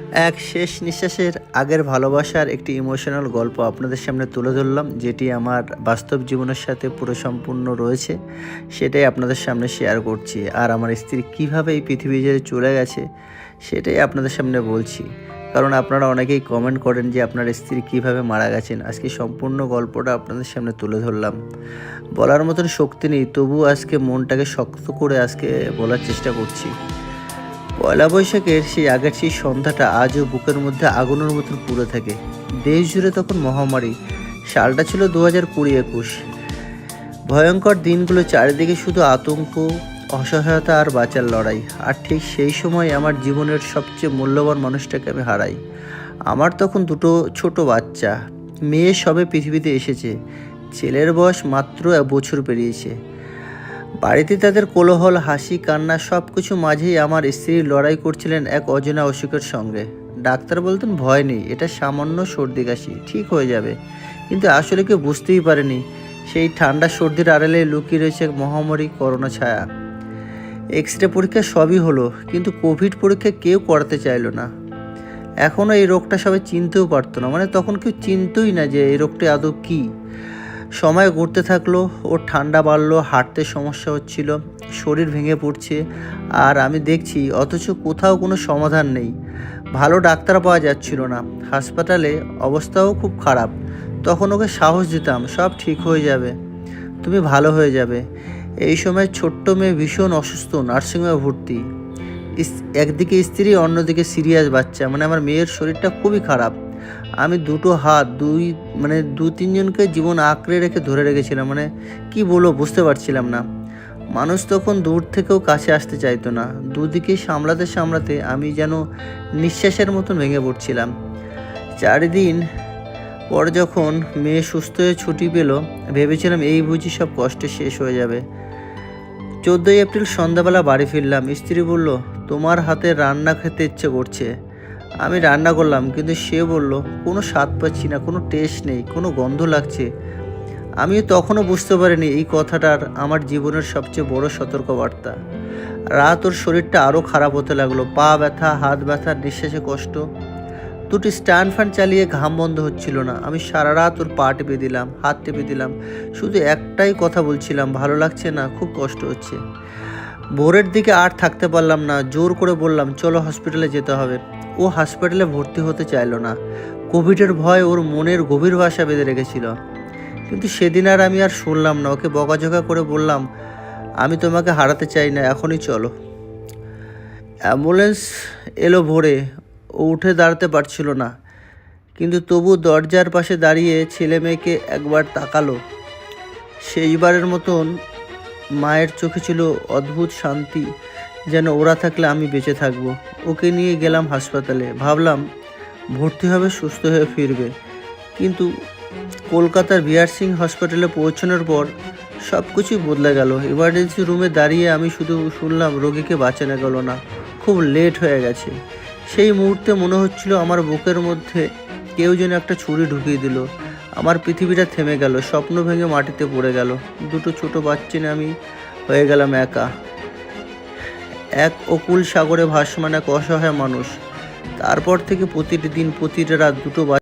এক শেষ নিঃশ্বাসের আগের ভালোবাসার একটি ইমোশনাল গল্প আপনাদের সামনে তুলে ধরলাম, যেটি আমার বাস্তব জীবনের সাথে পুরো সম্পূর্ণ রয়েছে। সেটাই আপনাদের সামনে শেয়ার করছি। আর আমার স্ত্রী কীভাবে এই পৃথিবী ছেড়ে চলে গেছে সেটাই আপনাদের সামনে বলছি। কারণ আপনারা অনেকেই কমেন্ট করেন যে আপনার স্ত্রী কীভাবে মারা গেছেন। আজকে সম্পূর্ণ গল্পটা আপনাদের সামনে তুলে ধরলাম। বলার মতন শক্তি নেই, তবুও আজকে মনটাকে শক্ত করে আজকে বলার চেষ্টা করছি। পয়লা বৈশাখের সেই আগের সেই সন্ধ্যাটা আজও বুকের মধ্যে আগুনের মতন পুড়ে থাকে। দেশ জুড়ে তখন মহামারী। সালটা ছিল 2020-21। ভয়ঙ্কর দিনগুলো, চারিদিকে শুধু আতঙ্ক, অসহায়তা আর বাঁচার লড়াই। আর ঠিক সেই সময় আমার জীবনের সবচেয়ে মূল্যবান মানুষটাকে আমি হারাই। আমার তখন দুটো ছোট বাচ্চা, মেয়ে সবে পৃথিবীতে এসেছে, ছেলের বয়স মাত্র 1 বছর পেরিয়েছে। বাড়িতে তাদের কোলাহল, হাসি, কান্না, সব কিছু মাঝেই আমার স্ত্রী লড়াই করছিলেন এক অজানা অসুখের সঙ্গে। ডাক্তার বলতেন ভয় নেই, এটা সামান্য সর্দি কাশি, ঠিক হয়ে যাবে। কিন্তু আসলে কেউ বুঝতেই পারেনি সেই ঠান্ডা সর্দির আড়ালে লুকিয়ে রয়েছে এক মহামারী, করোনা ছায়া। এক্স-রে পরীক্ষা সবই হলো, কিন্তু কোভিড পরীক্ষা কেউ করাতে চাইলো না। এখনও এই রোগটা সবাই চিনতেও পারতো না, মানে তখন কেউ চিনতই না যে এই রোগটা আদৌ কী। সময় ঘুরতে থাকলো, ওর ঠান্ডা বাড়লো, হাঁটতে সমস্যা হচ্ছিল, শরীর ভেঙে পড়ছে, আর আমি দেখছি, অথচ কোথাও কোনো সমাধান নেই। ভালো ডাক্তার পাওয়া যাচ্ছিল না, হাসপাতালে অবস্থাও খুব খারাপ। তখন ওকে সাহস দিতাম, সব ঠিক হয়ে যাবে, তুমি ভালো হয়ে যাবে। এই সময় ছোট্ট মেয়ে ভীষণ অসুস্থ, নার্সিংহোমে ভর্তি। একদিকে স্ত্রী, অন্যদিকে সিরিয়াস বাচ্চা, মানে আমার মেয়ের শরীরটা খুবই খারাপ। আমি দুটো হাত, দু তিনজনকে জীবন আঁকড়ে রেখে ধরে রেখেছিলাম, মানে কি বলবো বুঝতে পারছিলাম না। মানুষ তখন দূর থেকেও কাছে আসতে চাইতো না। দুদিকে সামলাতে সামলাতে আমি যেন নিঃশ্বাসের মতন ভেঙে পড়ছিলাম। 4 দিন পর যখন মেয়ে সুস্থ হয়ে ছুটি পেল, ভেবেছিলাম এই বুঝি সব কষ্ট শেষ হয়ে যাবে। 14 এপ্রিল সন্ধ্যাবেলা বাড়ি ফিরলাম। স্ত্রী বলল, তোমার হাতে রান্না খেতে ইচ্ছে করছে। আমি রান্না করলাম, কিন্তু সে বলল, কোনো স্বাদ পাচ্ছি না, কোনো টেস্ট নেই, কোনো গন্ধ লাগছে। আমি তখনও বুঝতে পারিনি এই কথাটার আমার জীবনের সবচেয়ে বড় সতর্কবার্তা। রাত ওর শরীরটা আরও খারাপ হতে লাগলো, পা ব্যথা, হাত ব্যথা, নিঃশ্বাসে কষ্ট। দুটি স্ট্যান্ড ফ্যান চালিয়ে ঘাম বন্ধ হচ্ছিল না। আমি সারা রাত ওর পা টেপে দিলাম, হাত টেপে দিলাম, শুধু একটাই কথা বলছিলাম, ভালো লাগছে না, খুব কষ্ট হচ্ছে। ভোরের দিকে আর থাকতে পারলাম না, জোর করে বললাম, চলো হসপিটালে যেতে হবে। ও হাসপাতালে ভর্তি হতে চাইল না। কোভিডের ভয় ওর মনের গভীর বাসা বেঁধে রেখেছিল। কিন্তু সেদিন আমি আর শুনলাম না। ওকে বকাঝকা করে বললাম, আমি তোমাকে হারাতে চাই না, এখনই চলো। অ্যাম্বুলেন্স এলো ভোরে। ও উঠে দাঁড়াতে পারছিল না, কিন্তু তবু দরজার পাশে দাঁড়িয়ে ছেলে মেয়েকে একবার তাকালো। শেষবারের মতন মায়ের চোখে ছিল অদ্ভুত শান্তি, যেন ওরা থাকলে আমি বেঁচে থাকবো। ওকে নিয়ে গেলাম হাসপাতালে, ভাবলাম ভর্তি হবে, সুস্থ হয়ে ফিরবে। কিন্তু কলকাতার বিআর সিং হসপিটালে পৌঁছানোর পর সব কিছুই বদলে গেল। ইমার্জেন্সি রুমে দাঁড়িয়ে আমি শুধু শুনলাম, রোগীকে বাঁচানো গেল না, খুব লেট হয়ে গেছে। সেই মুহূর্তে মনে হচ্ছিল আমার বুকের মধ্যে কেউ যেন একটা ছুরি ঢুকিয়ে দিল। আমার পৃথিবীটা থেমে গেল, স্বপ্ন ভেঙে মাটিতে পড়ে গেল। দুটো ছোট বাচ্চা নিয়ে আমি হয়ে গেলাম একা, এক অকুল সাগরে ভাসমান এক অসহায় মানুষ। তারপর থেকে প্রতিটি দিন, প্রতিটা রাত দুটো